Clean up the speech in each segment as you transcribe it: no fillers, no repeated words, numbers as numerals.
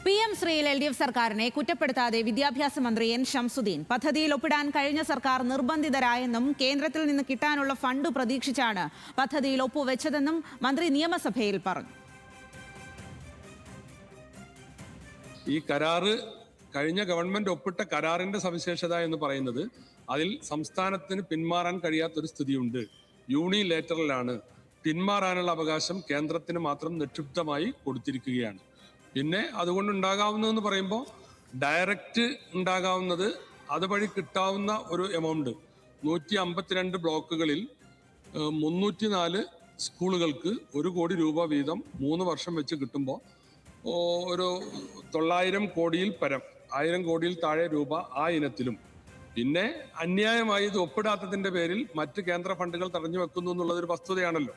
PM ശ്രീയിൽ LDF സർക്കാരിനെ കുറ്റപ്പെടുത്താതെ വിദ്യാഭ്യാസ മന്ത്രി N. ഷംസുദ്ദീൻ പദ്ധതിയിൽ ഒപ്പിടാൻ കഴിഞ്ഞ സർക്കാർ നിർബന്ധിതരായെന്നും കേന്ദ്രത്തിൽ നിന്ന് കിട്ടാനുള്ള ഫണ്ട് പ്രതീക്ഷിച്ചാണ് പദ്ധതിയിൽ ഒപ്പുവെച്ചതെന്നും മന്ത്രി നിയമസഭയിൽ പറഞ്ഞു. ഈ കരാറ് കഴിഞ്ഞ ഗവൺമെന്റ് ഒപ്പിട്ട കരാറിന്റെ സവിശേഷത എന്ന് പറയുന്നത് അതിൽ സംസ്ഥാനത്തിന് പിന്മാറാൻ കഴിയാത്തൊരു സ്ഥിതിയുണ്ട്. യൂണിലേറ്ററലാണ്. പിന്മാറാനുള്ള അവകാശം കേന്ദ്രത്തിന് മാത്രം നിക്ഷിപ്തമായി കൊടുത്തിരിക്കുകയാണ്. പിന്നെ അതുകൊണ്ടുണ്ടാകാവുന്നതെന്ന് പറയുമ്പോൾ ഡയറക്റ്റ് ഉണ്ടാകാവുന്നത് അതുവഴി കിട്ടാവുന്ന ഒരു എമൗണ്ട് 152 ബ്ലോക്കുകളിൽ 304 സ്കൂളുകൾക്ക് 1 കോടി രൂപ വീതം 3 വർഷം വെച്ച് കിട്ടുമ്പോൾ ഒരു 900 കോടിയിൽ പരം 1000 കോടിയിൽ താഴെ രൂപ ആ ഇനത്തിലും, പിന്നെ അന്യായമായി ഇത് ഒപ്പിടാത്തതിന്റെ പേരിൽ മറ്റ് കേന്ദ്ര ഫണ്ടുകൾ തടഞ്ഞു വെക്കുന്നു എന്നുള്ളതൊരു വസ്തുതയാണല്ലോ.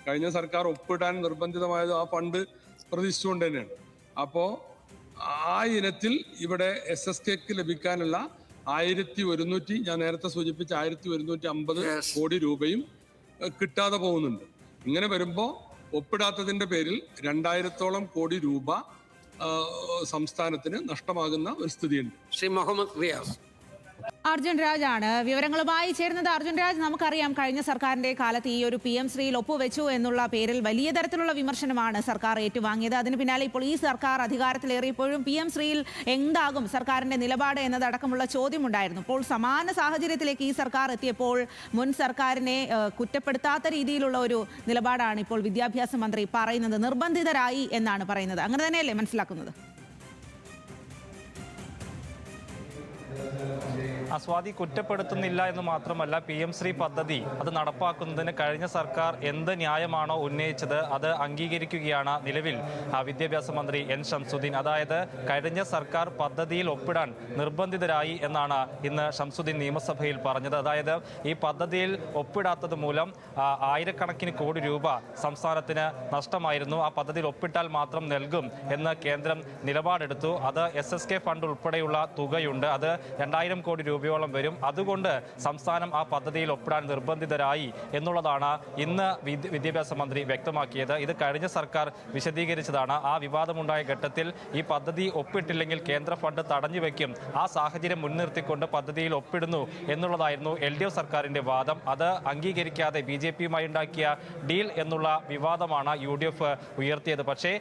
കഴിഞ്ഞ സർക്കാർ ഒപ്പിടാൻ നിർബന്ധിതമായത് ആ ഫണ്ട് പ്രതീക്ഷിച്ചുകൊണ്ട് തന്നെയാണ്. അപ്പോൾ ആ ഇനത്തിൽ ഇവിടെ SSKക്ക് ലഭിക്കാനുള്ള 1100, ഞാൻ നേരത്തെ സൂചിപ്പിച്ച 1150 കോടി രൂപയും കിട്ടാതെ പോകുന്നുണ്ട്. ഇങ്ങനെ വരുമ്പോൾ ഒപ്പിടാത്തതിന്റെ പേരിൽ 2000-ഓളം കോടി രൂപ സംസ്ഥാനത്തിന് നഷ്ടമാകുന്ന ഒരു സ്ഥിതിയുണ്ട്. ശ്രീ മുഹമ്മദ് റിയാസ്. അർജുൻ രാജാണ് വിവരങ്ങളുമായി ചേരുന്നത്. അർജുൻ രാജ്, നമുക്കറിയാം കഴിഞ്ഞ സർക്കാരിന്റെ കാലത്ത് ഈ ഒരു PM ശ്രീയിൽ ഒപ്പുവെച്ചു എന്നുള്ള പേരിൽ വലിയ തരത്തിലുള്ള വിമർശനമാണ് സർക്കാർ ഏറ്റുവാങ്ങിയത്. അതിന് പിന്നാലെ ഇപ്പോൾ ഈ സർക്കാർ അധികാരത്തിലേറിയപ്പോഴും PM ശ്രീയിൽ എന്താകും സർക്കാരിന്റെ നിലപാട് എന്നതടക്കമുള്ള ചോദ്യമുണ്ടായിരുന്നു. ഇപ്പോൾ സമാന സാഹചര്യത്തിലേക്ക് ഈ സർക്കാർ എത്തിയപ്പോൾ മുൻ സർക്കാരിനെ കുറ്റപ്പെടുത്താത്ത രീതിയിലുള്ള ഒരു നിലപാടാണ് ഇപ്പോൾ വിദ്യാഭ്യാസ മന്ത്രി പറയുന്നത്. നിർബന്ധിതരായി എന്നാണ് പറയുന്നത്. അങ്ങനെ തന്നെയല്ലേ മനസ്സിലാക്കുന്നത്? സ്വാതി, കുറ്റപ്പെടുത്തുന്നില്ല എന്ന് മാത്രമല്ല, PM ശ്രീ പദ്ധതി അത് നടപ്പാക്കുന്നതിന് കഴിഞ്ഞ സർക്കാർ എന്ത് ന്യായമാണോ ഉന്നയിച്ചത് അത് അംഗീകരിക്കുകയാണ് നിലവിൽ വിദ്യാഭ്യാസ മന്ത്രി N. ഷംസുദ്ദീൻ. അതായത് കഴിഞ്ഞ സർക്കാർ പദ്ധതിയിൽ ഒപ്പിടാൻ നിർബന്ധിതരായി എന്നാണ് ഇന്ന് ഷംസുദ്ദീൻ നിയമസഭയിൽ പറഞ്ഞത്. അതായത് ഈ പദ്ധതിയിൽ ഒപ്പിടാത്തത് മൂലം ആയിരക്കണക്കിന് കോടി രൂപ സംസ്ഥാനത്തിന് നഷ്ടമായിരുന്നു. ആ പദ്ധതിയിൽ ഒപ്പിട്ടാൽ മാത്രം നൽകും എന്ന് കേന്ദ്രം നിലപാടെടുത്തു. അത് SSK ഫണ്ട് ഉൾപ്പെടെയുള്ള തുകയുണ്ട്. അത് 2000 കോടി രൂപയോളം വരും. അതുകൊണ്ട് സംസ്ഥാനം ആ പദ്ധതിയിൽ ഒപ്പിടാൻ നിർബന്ധിതരായി എന്നുള്ളതാണ് ഇന്ന് വിദ്യാഭ്യാസ മന്ത്രി വ്യക്തമാക്കിയത്. ഇത് കഴിഞ്ഞ സർക്കാർ വിശദീകരിച്ചതാണ്. ആ വിവാദമുണ്ടായ ഘട്ടത്തിൽ ഈ പദ്ധതി ഒപ്പിട്ടില്ലെങ്കിൽ കേന്ദ്ര ഫണ്ട് തടഞ്ഞു വെക്കും, ആ സാഹചര്യം മുൻനിർത്തിക്കൊണ്ട് പദ്ധതിയിൽ ഒപ്പിടുന്നു എന്നുള്ളതായിരുന്നു LDF സർക്കാരിന്റെ വാദം. അത് അംഗീകരിക്കാതെ BJPയുമായി ഉണ്ടാക്കിയ ഡീൽ എന്നുള്ള വിവാദമാണ് UDF ഉയർത്തിയത്. പക്ഷേ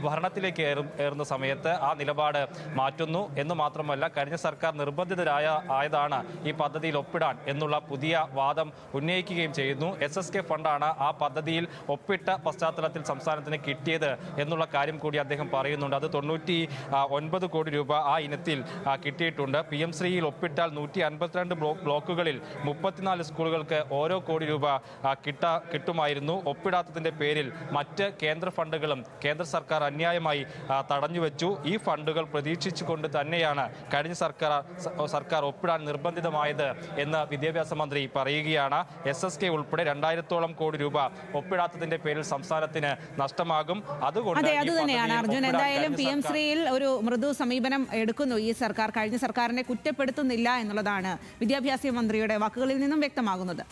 ഭരണത്തിലേക്ക് ഏറുന്ന സമയത്ത് ആ നിലപാട് മാറ്റുന്നു എന്ന് മാത്രമല്ല, കഴിഞ്ഞ സർക്കാർ നിർബന്ധിതരായതാണ് ഈ പദ്ധതിയിൽ ഒപ്പിടാൻ എന്നുള്ള പുതിയ വാദം ഉന്നയിക്കുകയും ചെയ്യുന്നു. SSK ഫണ്ടാണ് ആ പദ്ധതിയിൽ ഒപ്പിട്ട പശ്ചാത്തലത്തിൽ സംസ്ഥാനത്തിന് കിട്ടിയത് എന്നുള്ള കാര്യം കൂടി അദ്ദേഹം പറയുന്നുണ്ട്. അത് 99 കോടി രൂപ ആ ഇനത്തിൽ കിട്ടിയിട്ടുണ്ട്. PM ശ്രീയിൽ ഒപ്പിട്ടാൽ 152 ബ്ലോക്കുകളിൽ 34 സ്കൂളുകൾക്ക് ഓരോ കോടി രൂപ കിട്ടുമായിരുന്നു. ഒപ്പിടാത്തതിന്റെ പേരിൽ മറ്റ് കേന്ദ്ര ഫണ്ടുകളും കേന്ദ്ര സർക്കാർ അന്യായമായി തടഞ്ഞുവെച്ചു. ഈ ഫണ്ടുകൾ പ്രതീക്ഷിച്ചുകൊണ്ട് തന്നെയാണ് കഴിഞ്ഞ സർക്കാർ ഒപ്പിടാൻ നിർബന്ധിതമായത് എന്ന് വിദ്യാഭ്യാസ മന്ത്രി പറയുകയാണ്. SSK ഉൾപ്പെടെ 2000-ഓളം കോടി രൂപ ഒപ്പിടാത്തതിന്റെ പേരിൽ സംസ്ഥാനത്തിന് നഷ്ടമാകും. അതുകൊണ്ട് അത് തന്നെയാണ് അർജുൻ. എന്തായാലും PM ശ്രീയിൽ ഒരു മൃദു സമീപനം എടുക്കുന്നു ഈ സർക്കാർ. കഴിഞ്ഞ സർക്കാരിനെ കുറ്റപ്പെടുത്തുന്നില്ല എന്നുള്ളതാണ് വിദ്യാഭ്യാസ മന്ത്രിയുടെ വാക്കുകളിൽ നിന്നും വ്യക്തമാകുന്നത്.